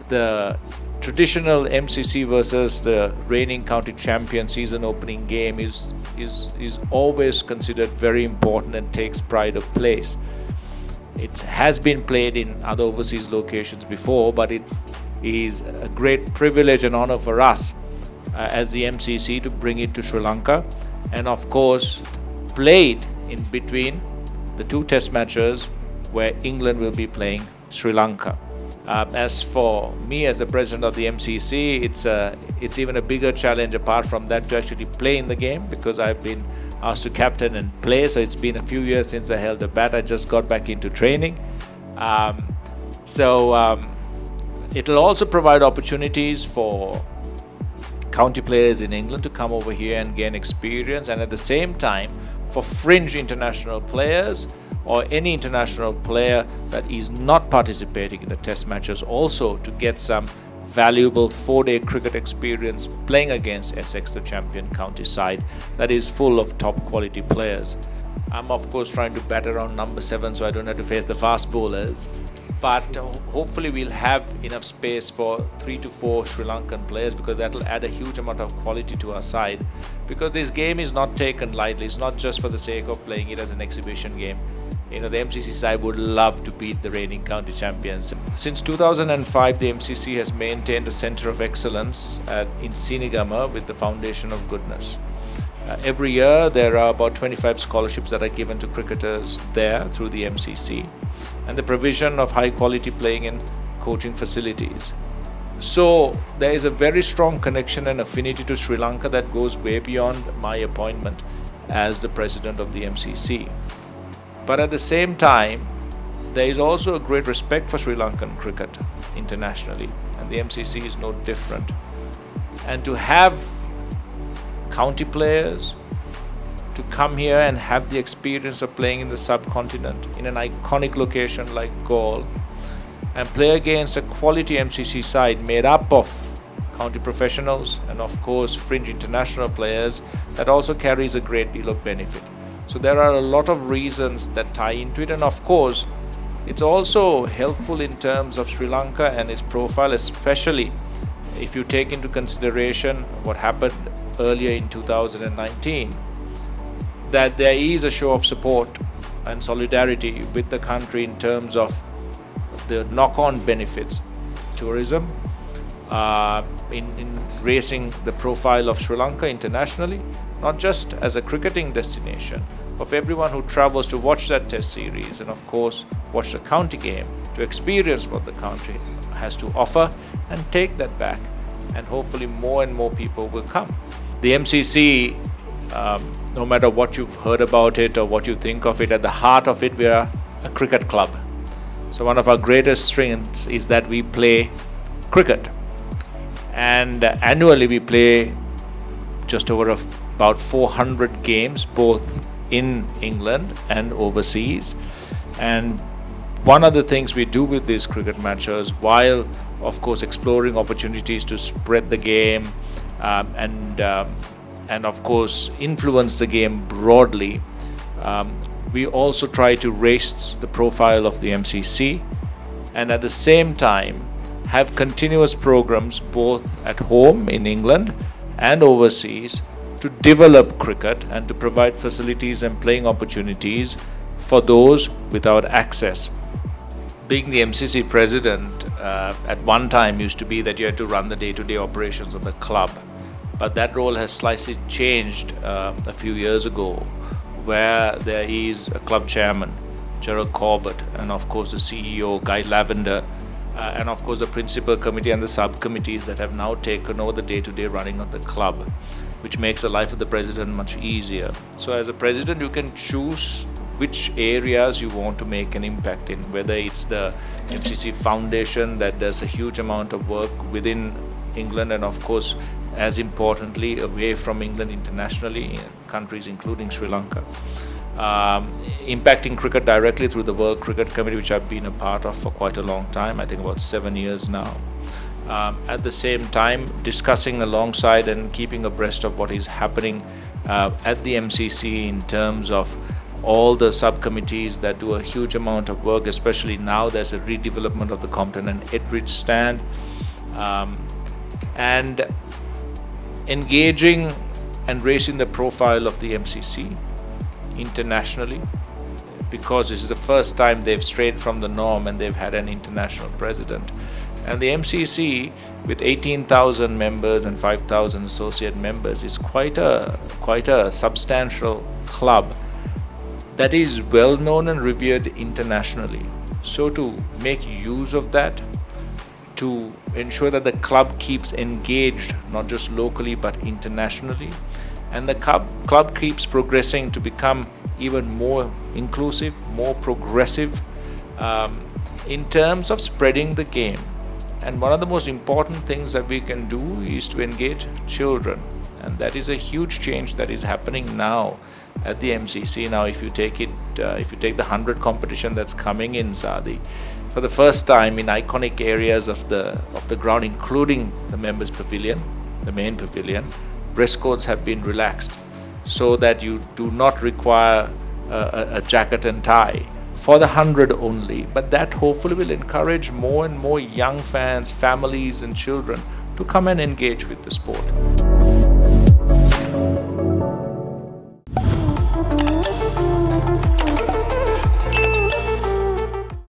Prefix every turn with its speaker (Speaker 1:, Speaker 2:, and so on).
Speaker 1: the traditional MCC versus the reigning county champion season opening game is always considered very important and takes pride of place. It has been played in other overseas locations before, but it is a great privilege and honor for us as the MCC to bring it to Sri Lanka, and of course play it in between the two test matches where England will be playing Sri Lanka. As for me as the president of the MCC, it's even a bigger challenge apart from that to actually play in the game, because I've been asked to captain and play, so it's been a few years since I held a bat. I just got back into training. It'll also provide opportunities for county players in England to come over here and gain experience, and at the same time for fringe international players or any international player that is not participating in the test matches also to get some valuable 4-day cricket experience playing against Essex, the champion county side that is full of top quality players. I'm of course trying to bat around number 7 so I don't have to face the fast bowlers, but hopefully we'll have enough space for 3 to 4 Sri Lankan players, because that will add a huge amount of quality to our side, because this game is not taken lightly. It's not just for the sake of playing it as an exhibition game. You know, the MCC side would love to beat the reigning county champions. Since 2005, the MCC has maintained a centre of excellence in Sinigama with the Foundation of Goodness. Every year there are about 25 scholarships that are given to cricketers there through the MCC, and the provision of high quality playing and coaching facilities. So there is a very strong connection and affinity to Sri Lanka that goes way beyond my appointment as the president of the MCC. But at the same time, there is also a great respect for Sri Lankan cricket internationally, and the MCC is no different. And to have county players to come here and have the experience of playing in the subcontinent in an iconic location like Galle and play against a quality MCC side made up of county professionals and of course fringe international players, that also carries a great deal of benefit. So there are a lot of reasons that tie into it, and of course it's also helpful in terms of Sri Lanka and its profile, especially if you take into consideration what happened earlier in 2019, that there is a show of support and solidarity with the country in terms of the knock-on benefits, tourism, in raising the profile of Sri Lanka internationally, not just as a cricketing destination, of everyone who travels to watch that test series and of course watch the county game, to experience what the country has to offer and take that back, and hopefully more and more people will come. The MCC, no matter what you've heard about it or what you think of it, at the heart of it we are a cricket club. So one of our greatest strengths is that we play cricket, and annually we play just over about 400 games both in England and overseas. And one of the things we do with these cricket matches, while of course exploring opportunities to spread the game and of course influence the game broadly, we also try to raise the profile of the MCC, and at the same time have continuous programs both at home in England and overseas to develop cricket and to provide facilities and playing opportunities for those without access. Being the MCC president at one time used to be that you had to run the day-to-day operations of the club, but that role has slightly changed a few years ago, where there is a club chairman, Gerald Corbett, and of course the CEO, Guy Lavender, and of course the principal committee and the subcommittees that have now taken over the day-to-day running of the club, which makes the life of the president much easier. So as a president you can choose which areas you want to make an impact in, whether it's the MCC Foundation that does a huge amount of work within England and of course as importantly away from England internationally in countries including Sri Lanka, impacting cricket directly through the World Cricket Committee, which I've been a part of for quite a long time, I think about 7 years now. At the same time discussing alongside and keeping abreast of what is happening at the MCC in terms of all the subcommittees that do a huge amount of work, especially now there's a redevelopment of the Compton and Ettridge stand. and engaging and raising the profile of the MCC internationally, because this is the first time they've strayed from the norm and they've had an international president. And the MCC, with 18,000 members and 5,000 associate members, is quite a substantial club that is well known and revered internationally. So to make use of that, to ensure that the club keeps engaged not just locally but internationally, and the club keeps progressing to become even more inclusive, more progressive in terms of spreading the game. And one of the most important things that we can do is to engage children, and that is a huge change that is happening now at the MCC. Now, if you take the 100 competition that's coming in Saudi, for the first time in iconic areas of the ground, including the members' pavilion, the main pavilion, dress codes have been relaxed so that you do not require a jacket and tie for the 100 only. But that hopefully will encourage more and more young fans, families and children to come and engage with the sport.